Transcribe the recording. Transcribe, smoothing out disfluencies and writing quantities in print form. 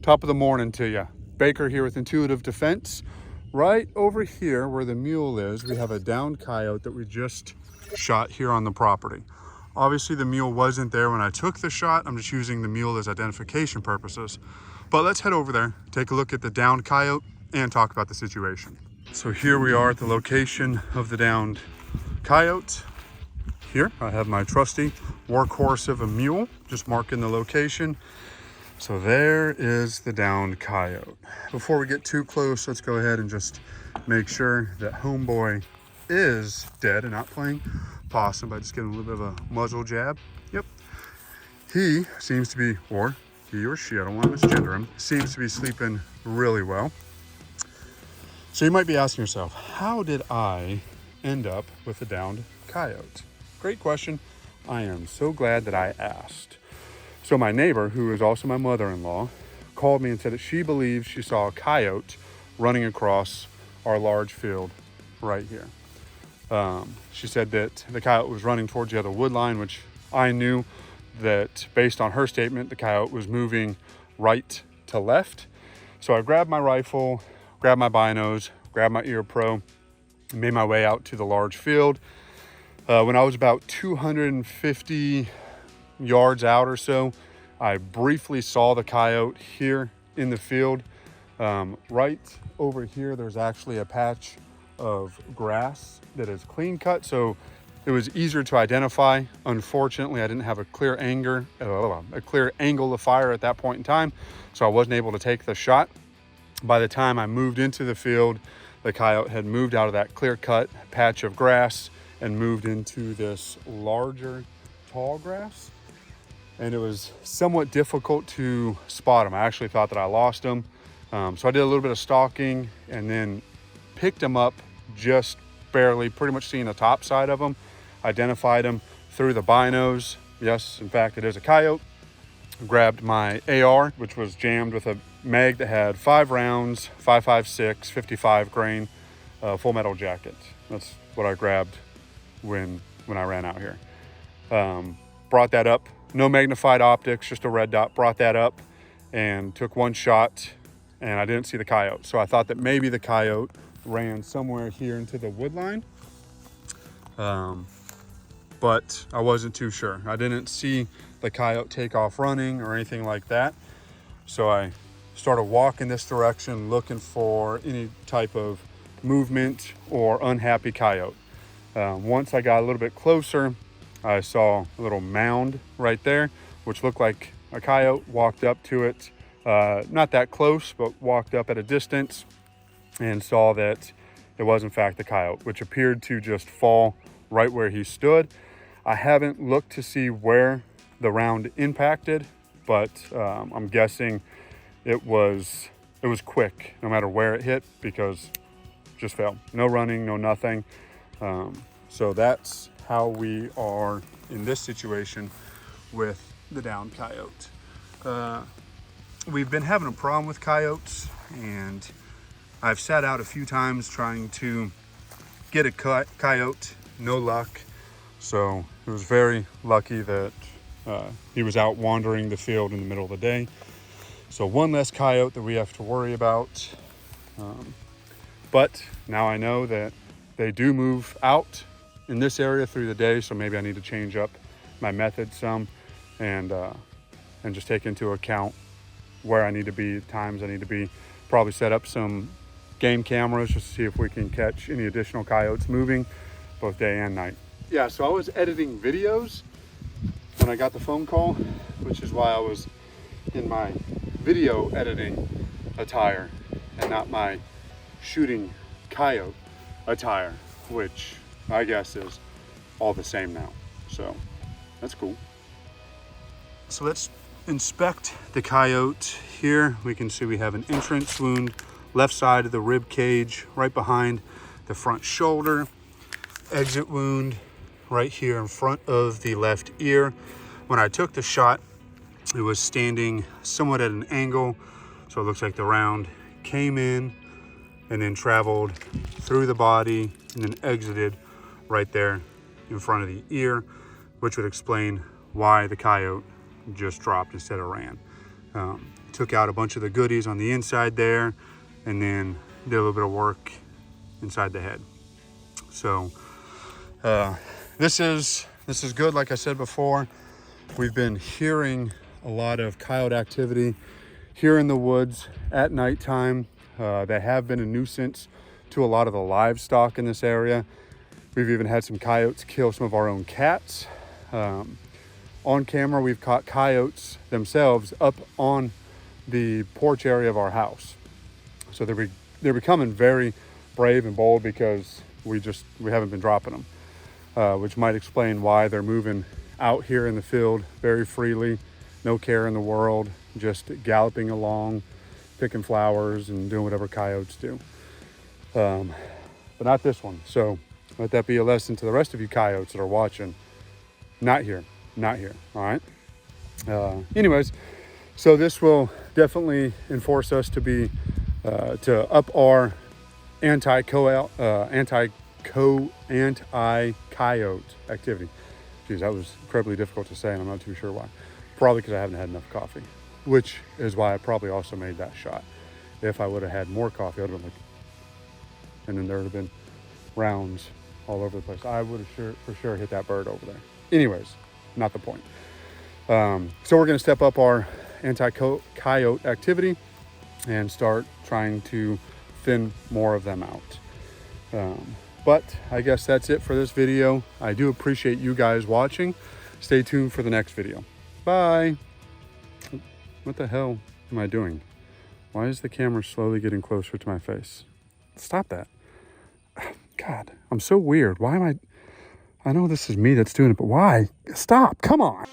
Top of the morning to you. Baker here with Intuitive Defense. Right over here where the mule is, we have a downed coyote that we just shot here on the property. Obviously the mule wasn't there when I took the shot. I'm just using the mule as identification purposes. But let's head over there, take a look at the downed coyote and talk about the situation. So here we are at the location of the downed coyote. Here I have my trusty workhorse of a mule, just marking the location. So there is the downed coyote. Before we get too close, let's go ahead and just make sure that homeboy is dead and not playing possum by just getting a little bit of a muzzle jab. Yep. He seems to be, or he or she, I don't want to misgender him, seems to be sleeping really well. So you might be asking yourself, how did I end up with a downed coyote? Great question. I am so glad that I asked. So my neighbor, who is also my mother-in-law, called me and said that she believes she saw a coyote running across our large field right here. She said that the coyote was running towards the other wood line, which I knew that based on her statement, the coyote was moving right to left. So I grabbed my rifle, grabbed my binos, grabbed my ear pro, and made my way out to the large field. When I was about 250 yards out or so, I briefly saw the coyote here in the field. Right over here, there's actually a patch of grass that is clean cut, so it was easier to identify. Unfortunately, I didn't have a clear angle to fire at that point in time, so I wasn't able to take the shot. By the time I moved into the field, the coyote had moved out of that clear cut patch of grass and moved into this larger tall grass. And it was somewhat difficult to spot him. I actually thought that I lost him. So I did a little bit of stalking and then picked him up just barely, pretty much seeing the top side of him, identified him through the binos. Yes, in fact, it is a coyote. Grabbed my AR, which was jammed with a mag that had 5 rounds, 5.56, 55 grain, full metal jacket. That's what I grabbed when I ran out here. Brought that up. No magnified optics, just a red dot. Brought that up and took one shot, and I didn't see the coyote. So I thought that maybe the coyote ran somewhere here into the wood line, but I wasn't too sure. I didn't see the coyote take off running or anything like that. So I started walking this direction looking for any type of movement or unhappy coyote. Once I got a little bit closer, I saw a little mound right there, which looked like a coyote. Walked up to it, not that close, but walked up at a distance and saw that it was in fact the coyote, which appeared to just fall right where he stood. I haven't looked to see where the round impacted, but I'm guessing it was quick no matter where it hit, because it just fell. No running, no nothing. So that's how we are in this situation with the downed coyote. We've been having a problem with coyotes, and I've sat out a few times trying to get a coyote, no luck. So it was very lucky that he was out wandering the field in the middle of the day. So one less coyote that we have to worry about. But now I know that they do move out in this area through the day, so maybe I need to change up my method some and just take into account where I need to be, times I need to be. Probably set up some game cameras just to see if we can catch any additional coyotes moving both day and night. Yeah, so I was editing videos when I got the phone call, which is why I was in my video editing attire and not my shooting coyote attire, which I guess is all the same now. So that's cool. So let's inspect the coyote. Here we can see we have an entrance wound, left side of the rib cage, right behind the front shoulder. Exit wound right here in front of the left ear. When I took the shot, it was standing somewhat at an angle, so it looks like the round came in and then traveled through the body and then exited right there in front of the ear, which would explain why the coyote just dropped instead of ran. took out a bunch of the goodies on the inside there, and then did a little bit of work inside the head. So this is good. Like I said before, we've been hearing a lot of coyote activity here in the woods at nighttime. They have been a nuisance to a lot of the livestock in this area. We've even had some coyotes kill some of our own cats. On camera, we've caught coyotes themselves up on the porch area of our house. So they're becoming very brave and bold because we haven't been dropping them, which might explain why they're moving out here in the field very freely, no care in the world, just galloping along, picking flowers and doing whatever coyotes do. But not this one. So let that be a lesson to the rest of you coyotes that are watching. Not here. All right. Anyways, so this will definitely enforce us to be to up our anti-coyote activity. Geez, that was incredibly difficult to say, and I'm not too sure why. Probably because I haven't had enough coffee, which is why I probably also made that shot. If I would have had more coffee, I would have been like, and then there would have been rounds all over the place. I would have for sure hit that bird over there. Anyways, not the point. So we're going to step up our anti-coyote activity and start trying to thin more of them out. But I guess that's it for this video. I do appreciate you guys watching. Stay tuned for the next video. Bye. What the hell am I doing? Why is the camera slowly getting closer to my face? Stop that. God, I'm so weird. Why am I know this is me that's doing it, but why? Stop, come on.